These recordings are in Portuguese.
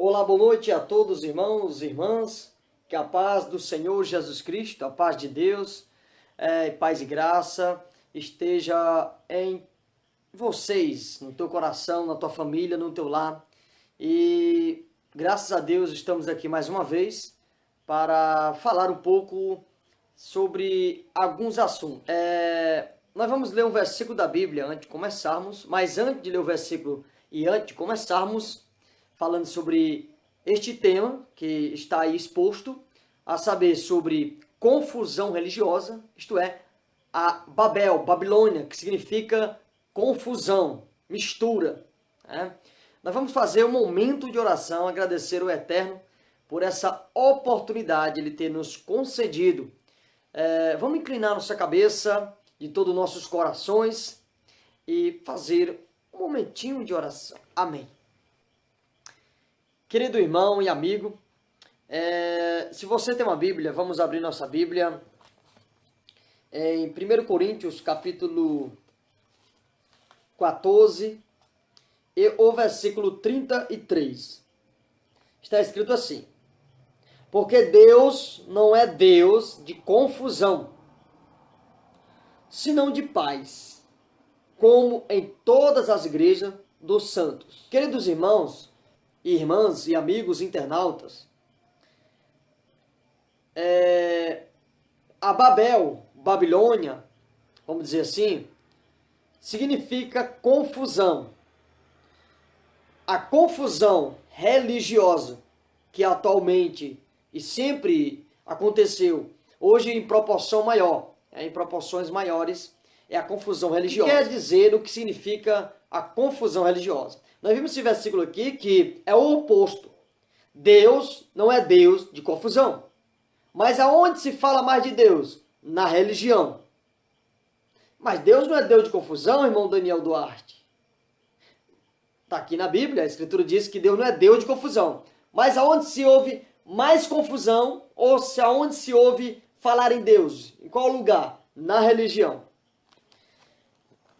Olá, boa noite a todos, irmãos e irmãs. Que a paz do Senhor Jesus Cristo, a paz de Deus, paz e graça esteja em vocês, no teu coração, na tua família, no teu lar. E graças a Deus estamos aqui mais uma vez para falar um pouco sobre alguns assuntos. Nós vamos ler um versículo da Bíblia antes de começarmos, mas antes de ler o versículo e antes de começarmos, falando sobre este tema que está aí exposto, a saber, sobre confusão religiosa, isto é, a Babel, Babilônia, que significa confusão, mistura. Né? Nós vamos fazer um momento de oração, agradecer ao Eterno por essa oportunidade Ele ter nos concedido. Vamos inclinar nossa cabeça de todos os nossos corações e fazer um momentinho de oração. Amém. Querido irmão e amigo, se você tem uma Bíblia, vamos abrir nossa Bíblia em 1 Coríntios, capítulo 14, e o versículo 33. Está escrito assim: porque Deus não é Deus de confusão, senão de paz, como em todas as igrejas dos santos. Queridos irmãos, irmãs e amigos internautas, a Babel, Babilônia, vamos dizer assim, significa confusão. A confusão religiosa que atualmente e sempre aconteceu, hoje em proporção maior, em proporções maiores, é a confusão religiosa. O que quer dizer o que significa a confusão religiosa? Nós vimos esse versículo aqui que é o oposto. Deus não é Deus de confusão. Mas aonde se fala mais de Deus? Na religião. Mas Deus não é Deus de confusão, irmão Daniel Duarte. Está aqui na Bíblia, a Escritura diz que Deus não é Deus de confusão. Mas aonde se ouve mais confusão, ou se aonde se ouve falar em Deus? Em qual lugar? Na religião.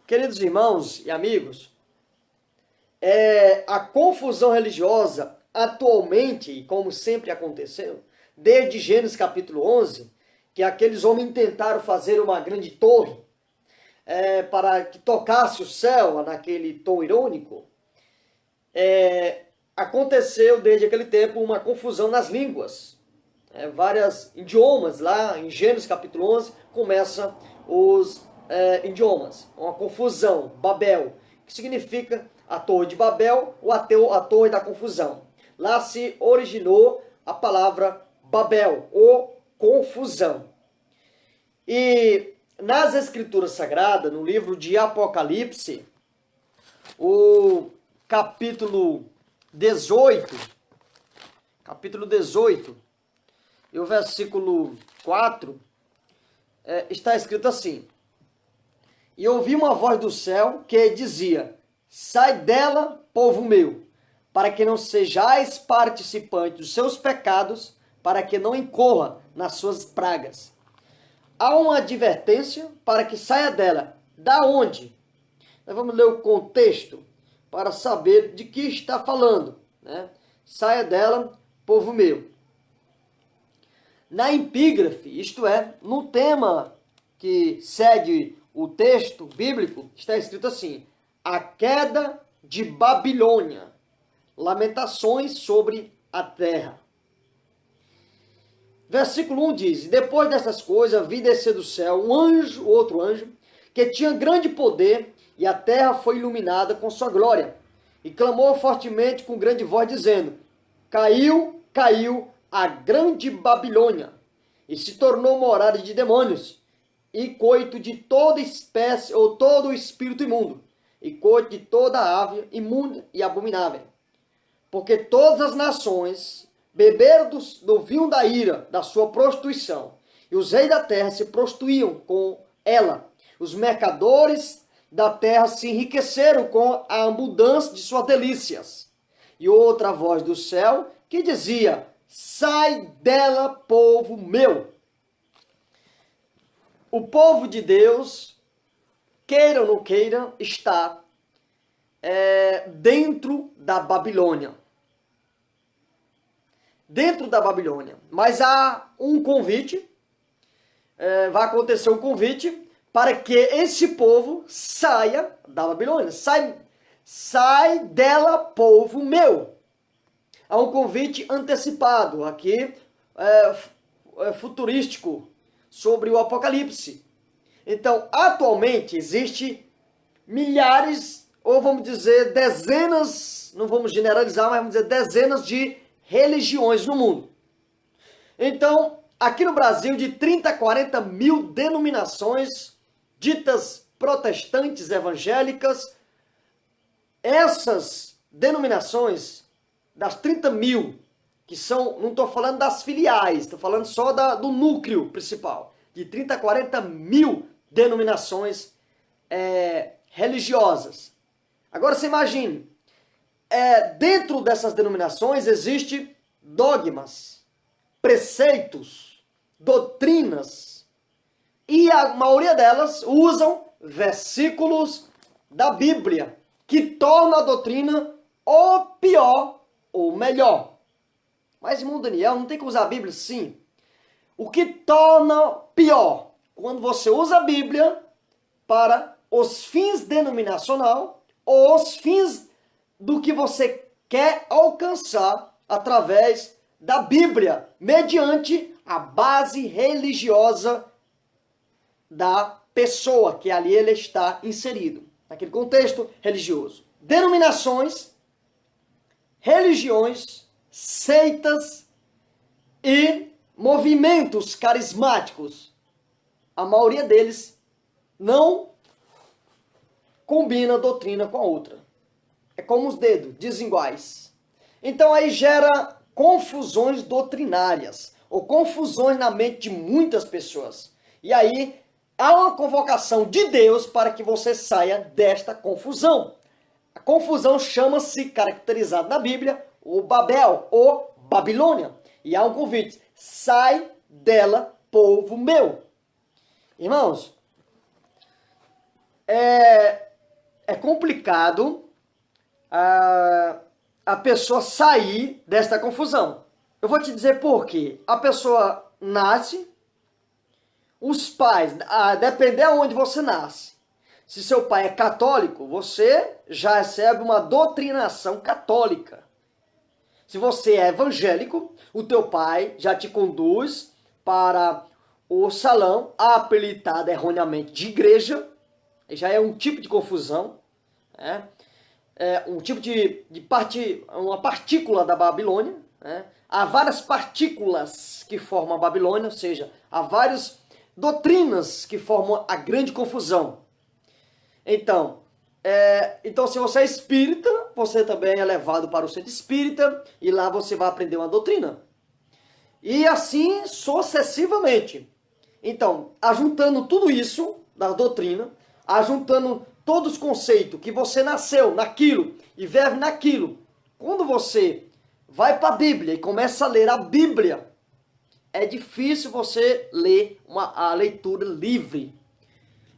Queridos irmãos e amigos, a confusão religiosa atualmente, e como sempre aconteceu, desde Gênesis capítulo 11, que aqueles homens tentaram fazer uma grande torre para que tocasse o céu naquele tom irônico, aconteceu desde aquele tempo uma confusão nas línguas. Vários idiomas, lá em Gênesis capítulo 11, começam os idiomas, uma confusão, Babel, que significa a torre de Babel ou a torre da confusão. Lá se originou a palavra Babel, ou confusão. E nas Escrituras Sagradas, no livro de Apocalipse, o capítulo 18, e o versículo 4, está escrito assim: e ouvi uma voz do céu que dizia: sai dela, povo meu, para que não sejais participante dos seus pecados, para que não incorra nas suas pragas. Há uma advertência para que saia dela. Da onde? Nós vamos ler o contexto para saber de que está falando. Né? Saia dela, povo meu. Na epígrafe, isto é, no tema que segue o texto bíblico, está escrito assim: a queda de Babilônia, lamentações sobre a terra. Versículo 1 diz: depois dessas coisas, vi descer do céu um anjo, outro anjo, que tinha grande poder, e a terra foi iluminada com sua glória. E clamou fortemente com grande voz, dizendo: caiu, caiu a grande Babilônia, e se tornou morada de demônios, e coito de toda espécie, ou todo espírito imundo, e coito de toda ave imunda e abominável. Porque todas as nações beberam do vinho da ira da sua prostituição, e os reis da terra se prostituíam com ela. Os mercadores da terra se enriqueceram com a abundância de suas delícias. E outra voz do céu que dizia: sai dela, povo meu. O povo de Deus, queira ou não queira, está dentro da Babilônia. dentro da Babilônia. Mas há um convite, vai acontecer um convite para que esse povo saia da Babilônia. Sai dela, povo meu. Há um convite antecipado aqui, futurístico, sobre o Apocalipse. Então, atualmente, existe milhares, ou vamos dizer dezenas, não vamos generalizar, mas vamos dizer dezenas de religiões no mundo. Então, aqui no Brasil, de 30 a 40 mil denominações ditas protestantes evangélicas, essas denominações, das 30 mil, que são, não estou falando das filiais, estou falando só do núcleo principal, de 30 a 40 mil denominações religiosas. Agora você imagine, dentro dessas denominações existem dogmas, preceitos, doutrinas, e a maioria delas usam versículos da Bíblia, que torna a doutrina ou pior ou melhor. Mas, irmão Daniel, não tem que usar a Bíblia? Sim. O que torna pior? Quando você usa a Bíblia para os fins denominacional ou os fins do que você quer alcançar através da Bíblia, mediante a base religiosa da pessoa que ali ele está inserido, naquele contexto religioso. Denominações, religiões, seitas e movimentos carismáticos, a maioria deles não combina a doutrina com a outra. É como os dedos, desiguais. Então aí gera confusões doutrinárias, ou confusões na mente de muitas pessoas. E aí há uma convocação de Deus para que você saia desta confusão. A confusão chama-se, caracterizada na Bíblia, o Babel, ou Babilônia. E há um convite: sai dela, povo meu. Irmãos, é complicado a pessoa sair desta confusão. Eu vou te dizer por quê. A pessoa nasce, os pais, depender de onde você nasce. Se seu pai é católico, você já recebe uma doutrinação católica. Se você é evangélico, o teu pai já te conduz para o salão, apelidado erroneamente de igreja. Já é um tipo de confusão, né? Um tipo uma partícula da Babilônia, né? Há várias partículas que formam a Babilônia, ou seja, há várias doutrinas que formam a grande confusão. Então, se você é espírita, você também é levado para o centro espírita e lá você vai aprender uma doutrina. E assim sucessivamente. Então, ajuntando tudo isso da doutrina, ajuntando todos os conceitos que você nasceu naquilo e vive naquilo, quando você vai para a Bíblia e começa a ler a Bíblia, é difícil você ler a leitura livre.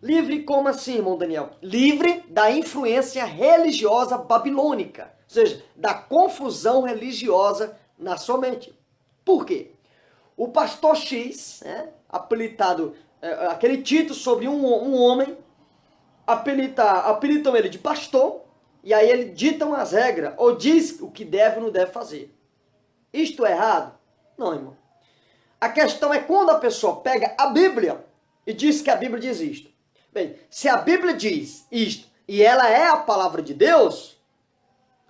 Livre como assim, irmão Daniel? Livre da influência religiosa babilônica, ou seja, da confusão religiosa na sua mente. Por quê? O pastor X, apelidado, aquele título sobre um homem, apelidam ele de pastor, e aí ele dita umas regras, ou diz o que deve ou não deve fazer. Isto é errado? Não, irmão. A questão é quando a pessoa pega a Bíblia e diz que a Bíblia diz isto. Bem, se a Bíblia diz isto e ela é a palavra de Deus,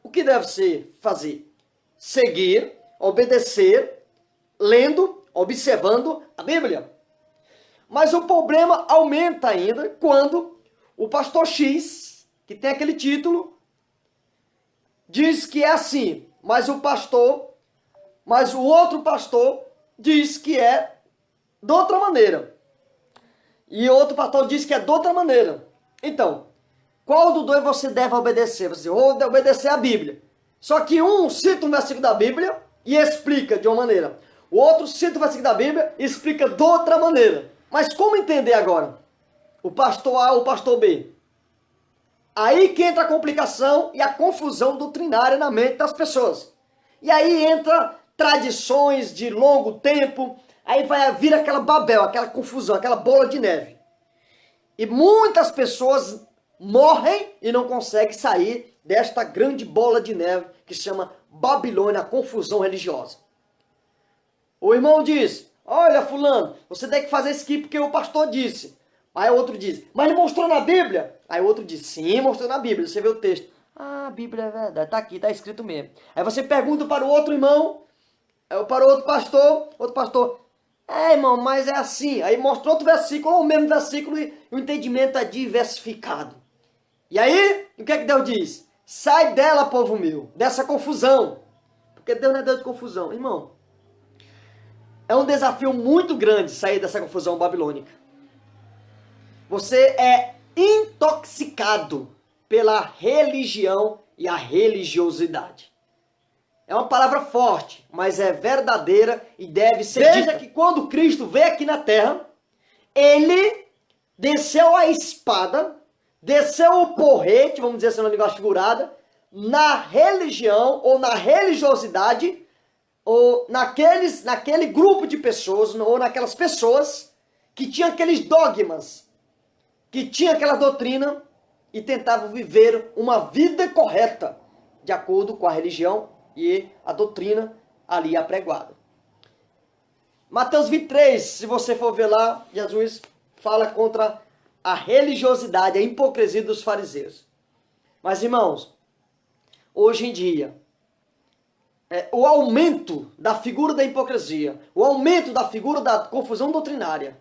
o que deve ser fazer? Seguir, obedecer, lendo, observando a Bíblia. Mas o problema aumenta ainda quando o pastor X, que tem aquele título, diz que é assim, mas o outro pastor diz que é de outra maneira. E outro pastor diz que é de outra maneira. Então, qual dos dois você deve obedecer? Você deve obedecer a Bíblia. Só que um cita um versículo da Bíblia e explica de uma maneira. O outro cita um versículo da Bíblia e explica de outra maneira. Mas como entender agora? O pastor A ou o pastor B? Aí que entra a complicação e a confusão doutrinária na mente das pessoas. E aí entra tradições de longo tempo, aí vai vir aquela Babel, aquela confusão, aquela bola de neve. E muitas pessoas morrem e não conseguem sair desta grande bola de neve que se chama Babilônia, a confusão religiosa. O irmão diz, olha fulano, você tem que fazer isso aqui porque o pastor disse. Aí o outro diz, mas ele mostrou na Bíblia? Aí o outro diz, sim, mostrou na Bíblia, você vê o texto. Ah, a Bíblia é verdade, tá aqui, tá escrito mesmo. Aí você pergunta para o outro irmão, para o outro pastor, irmão, mas é assim. Aí mostra outro versículo, ou o mesmo versículo, e o entendimento é diversificado. E aí, o que é que Deus diz? Sai dela, povo meu, dessa confusão. Porque Deus não é Deus de confusão. Irmão, é um desafio muito grande sair dessa confusão babilônica. Você é intoxicado pela religião e a religiosidade. É uma palavra forte, mas é verdadeira e deve ser dita. Veja que quando Cristo veio aqui na terra, ele desceu a espada, desceu o porrete, vamos dizer assim, na linguagem figurada, na religião ou na religiosidade, ou naquele grupo de pessoas, ou naquelas pessoas que tinham aqueles dogmas, que tinham aquela doutrina e tentavam viver uma vida correta, de acordo com a religião e a doutrina ali apregoada. Mateus 23, se você for ver lá, Jesus fala contra a religiosidade, a hipocrisia dos fariseus. Mas, irmãos, hoje em dia, o aumento da figura da hipocrisia, o aumento da figura da confusão doutrinária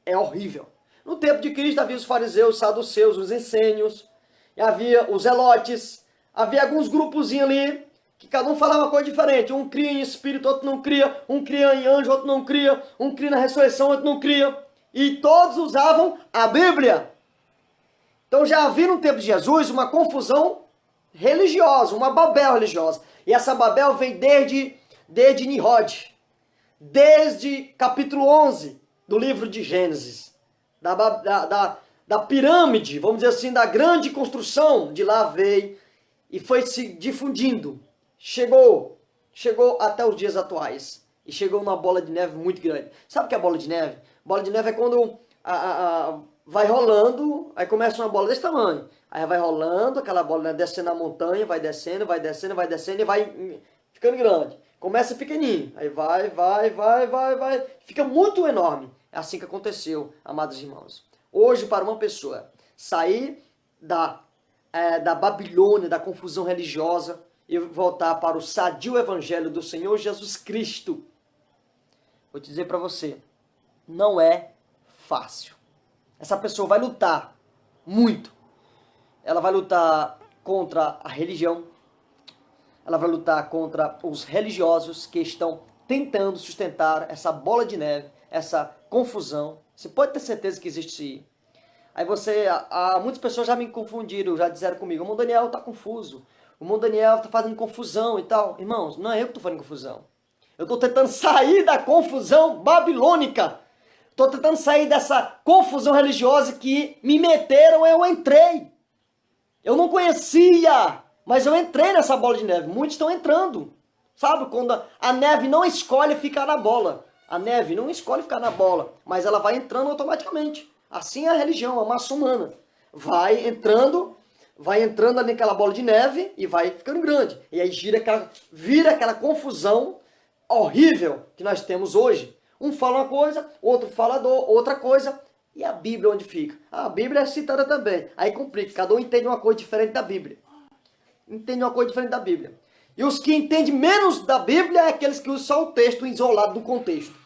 é horrível. No tempo de Cristo havia os fariseus, os saduceus, os essênios, havia os zelotes, havia alguns grupozinhos ali, que cada um falava uma coisa diferente. Um cria em espírito, outro não cria. Um cria em anjo, outro não cria. Um cria na ressurreição, outro não cria. E todos usavam a Bíblia. Então já havia no tempo de Jesus uma confusão religiosa, uma Babel religiosa. E essa Babel vem desde Nimrod, desde capítulo 11 do livro de Gênesis. Da pirâmide, vamos dizer assim, da grande construção, de lá veio e foi se difundindo. Chegou até os dias atuais. E chegou numa bola de neve muito grande. Sabe o que é bola de neve? Bola de neve é quando vai rolando, aí começa uma bola desse tamanho. Aí vai rolando, aquela bola, né, descendo a montanha, vai descendo e vai ficando grande. Começa pequenininho, aí vai. Fica muito enorme. É assim que aconteceu, amados irmãos. Hoje, para uma pessoa sair da Babilônia, da confusão religiosa, e voltar para o sadio evangelho do Senhor Jesus Cristo, vou te dizer para você, não é fácil. Essa pessoa vai lutar muito. Ela vai lutar contra a religião, ela vai lutar contra os religiosos que estão tentando sustentar essa bola de neve, essa confusão. Você pode ter certeza que existe isso. Aí muitas pessoas já me confundiram, já disseram comigo, o irmão Daniel está confuso. O irmão Daniel está fazendo confusão e tal. Irmãos, não é eu que estou fazendo confusão. Eu estou tentando sair da confusão babilônica. Estou tentando sair dessa confusão religiosa que me meteram, eu entrei. Eu não conhecia, mas eu entrei nessa bola de neve. Muitos estão entrando. Sabe, quando a neve não escolhe ficar na bola. A neve não escolhe ficar na bola, mas ela vai entrando automaticamente. Assim é a religião, a massa humana. Vai entrando ali naquela bola de neve e vai ficando grande. E aí vira aquela confusão horrível que nós temos hoje. Um fala uma coisa, outro fala outra coisa. E a Bíblia onde fica? A Bíblia é citada também. Aí complica, cada um entende uma coisa diferente da Bíblia. E os que entendem menos da Bíblia é aqueles que usam só o texto isolado do contexto.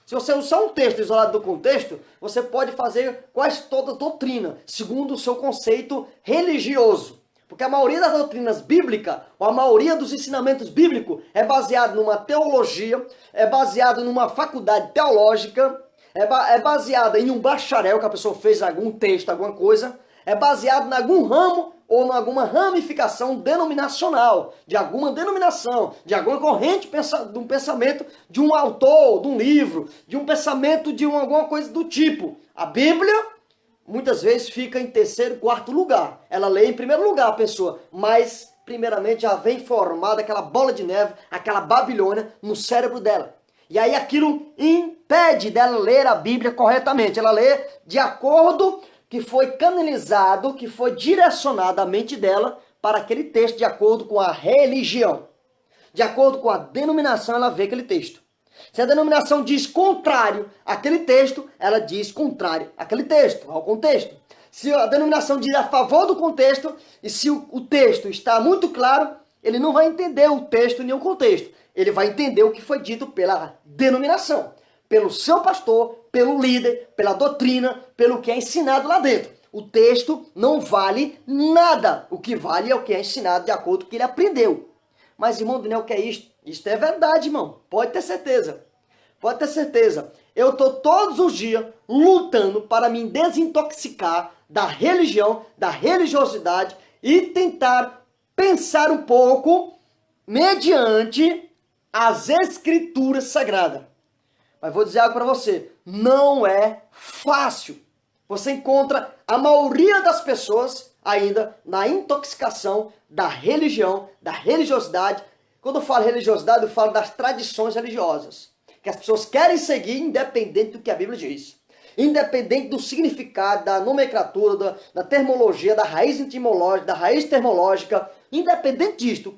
Se você usar um texto isolado do contexto, você pode fazer quase toda a doutrina, segundo o seu conceito religioso. Porque a maioria das doutrinas bíblicas, ou a maioria dos ensinamentos bíblicos, é baseado numa teologia, é baseado numa faculdade teológica, é baseada em um bacharel que a pessoa fez algum texto, alguma coisa, é baseado em algum ramo ou em alguma ramificação denominacional, de alguma denominação, de alguma corrente de um pensamento, de um autor, de um livro, de um pensamento de alguma coisa do tipo. A Bíblia, muitas vezes, fica em terceiro, quarto lugar. Ela lê em primeiro lugar a pessoa, mas primeiramente já vem formada aquela bola de neve, aquela Babilônia no cérebro dela. E aí aquilo impede dela ler a Bíblia corretamente. Ela lê de acordo que foi canalizado, que foi direcionado a mente dela para aquele texto de acordo com a religião. De acordo com a denominação, ela vê aquele texto. Se a denominação diz contrário àquele texto, ela diz contrário àquele texto, ao contexto. Se a denominação diz a favor do contexto, e se o texto está muito claro, ele não vai entender o texto nem o contexto. Ele vai entender o que foi dito pela denominação, pelo seu pastor, pelo líder, pela doutrina, pelo que é ensinado lá dentro. O texto não vale nada. O que vale é o que é ensinado de acordo com o que ele aprendeu. Mas, irmão Daniel, o que é isso? Isso é verdade, irmão. Pode ter certeza. Pode ter certeza. Eu estou todos os dias lutando para me desintoxicar da religião, da religiosidade e tentar pensar um pouco mediante as escrituras sagradas. Mas vou dizer algo para você. Não é fácil. Você encontra a maioria das pessoas ainda na intoxicação da religião, da religiosidade. Quando eu falo religiosidade, eu falo das tradições religiosas. Que as pessoas querem seguir independente do que a Bíblia diz. Independente do significado, da nomenclatura, da termologia, da raiz etimológica, da raiz termológica. Independente disto,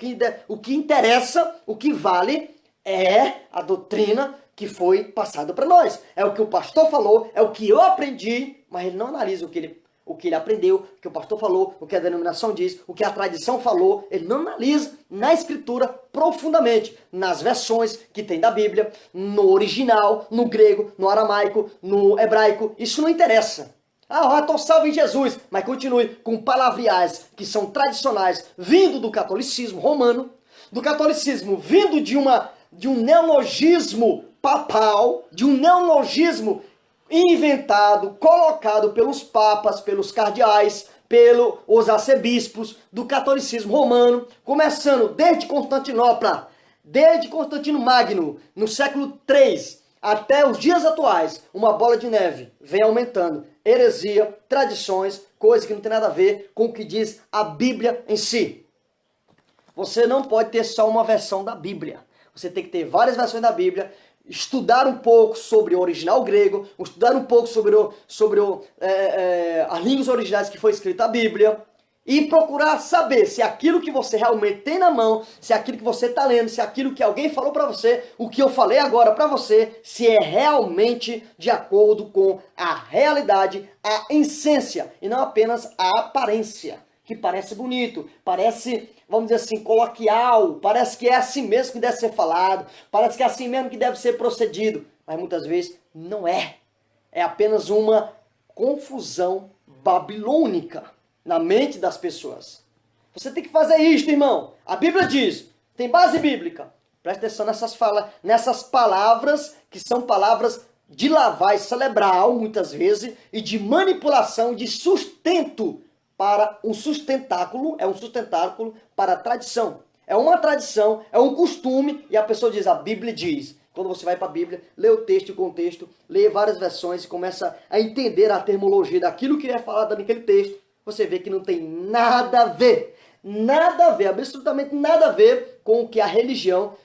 o que interessa, o que vale é a doutrina que foi passada para nós. É o que o pastor falou, é o que eu aprendi, mas ele não analisa o que ele aprendeu, o que o pastor falou, o que a denominação diz, o que a tradição falou. Ele não analisa na escritura profundamente, nas versões que tem da Bíblia, no original, no grego, no aramaico, no hebraico. Isso não interessa. Ah, estou salvo em Jesus, mas continue com palavreais que são tradicionais, vindo do catolicismo romano, do catolicismo vindo de um neologismo papal, de um neologismo inventado, colocado pelos papas, pelos cardeais, pelos arcebispos do catolicismo romano, começando desde Constantinopla, desde Constantino Magno, no século III, até os dias atuais, uma bola de neve vem aumentando. Heresia, tradições, coisas que não tem nada a ver com o que diz a Bíblia em si. Você não pode ter só uma versão da Bíblia. Você tem que ter várias versões da Bíblia, estudar um pouco sobre o original grego, estudar um pouco sobre as línguas originais que foi escrita a Bíblia, e procurar saber se aquilo que você realmente tem na mão, se aquilo que você está lendo, se aquilo que alguém falou para você, o que eu falei agora para você, se é realmente de acordo com a realidade, a essência, e não apenas a aparência, que parece bonito, parece, vamos dizer assim, coloquial, parece que é assim mesmo que deve ser falado, parece que é assim mesmo que deve ser procedido, mas muitas vezes não é. É apenas uma confusão babilônica na mente das pessoas. Você tem que fazer isto, irmão. A Bíblia diz, tem base bíblica. Presta atenção nessas palavras, que são palavras de lavagem cerebral, muitas vezes, e de manipulação, de sustento para um sustentáculo, é um sustentáculo para a tradição. É uma tradição, é um costume, e a pessoa diz, a Bíblia diz. Quando você vai para a Bíblia, lê o texto e o contexto, lê várias versões e começa a entender a termologia daquilo que é falado naquele texto, você vê que não tem nada a ver, absolutamente nada a ver com o que a religião,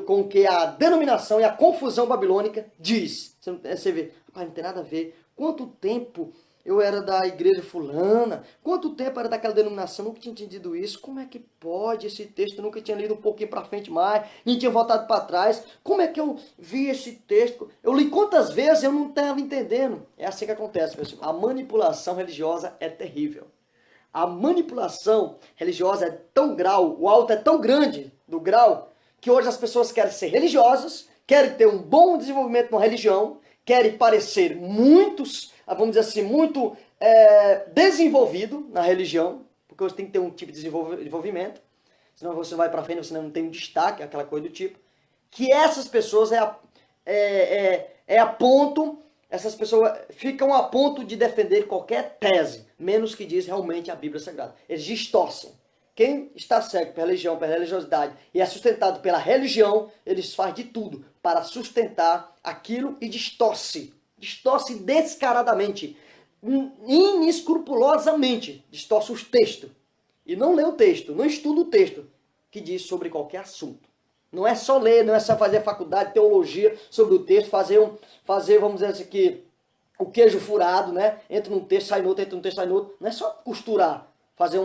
com o que a denominação e a confusão babilônica diz. Você vê, rapaz, não tem nada a ver. Quanto tempo eu era da igreja fulana, quanto tempo era daquela denominação, nunca tinha entendido isso. Como é que pode esse texto? Eu nunca tinha lido um pouquinho para frente mais, nem tinha voltado para trás. Como é que eu vi esse texto? Eu li quantas vezes eu não estava entendendo. É assim que acontece, pessoal. A manipulação religiosa é terrível. A manipulação religiosa é tão grau, o alto é tão grande do grau, que hoje as pessoas querem ser religiosas, querem ter um bom desenvolvimento na religião, querem parecer muitos, vamos dizer assim, muito desenvolvido na religião, porque você tem que ter um tipo de desenvolvimento, senão você não vai para frente, você não tem um destaque, aquela coisa do tipo, que essas pessoas essas pessoas ficam a ponto de defender qualquer tese, menos que diz realmente a Bíblia Sagrada. Eles distorcem. Quem está cego pela religião, pela religiosidade e é sustentado pela religião, eles fazem de tudo para sustentar aquilo e distorce. Distorce descaradamente, inescrupulosamente, distorce os textos. e não lê o texto, não estuda o texto que diz sobre qualquer assunto. Não é só ler, não é só fazer faculdade, teologia sobre o texto, fazer, vamos dizer assim, que o queijo furado, né? Entra num texto, sai no outro, entra num texto, sai no outro. Não é só costurar, fazer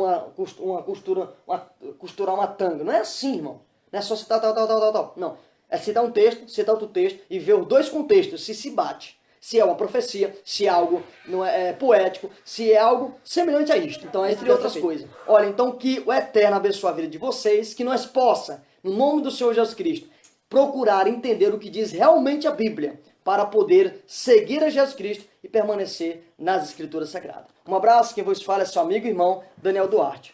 costurar uma tanga. Não é assim, irmão. Não é só citar tal. Não. É citar um texto, citar outro texto e ver os dois contextos, se bate. Se é uma profecia, se é algo não é poético, se é algo semelhante a isto. Então, entre outras coisas. Olha, então que o Eterno abençoe a vida de vocês, que nós possa, no nome do Senhor Jesus Cristo, procurar entender o que diz realmente a Bíblia, para poder seguir a Jesus Cristo e permanecer nas Escrituras Sagradas. Um abraço, quem vos fala é seu amigo e irmão Daniel Duarte.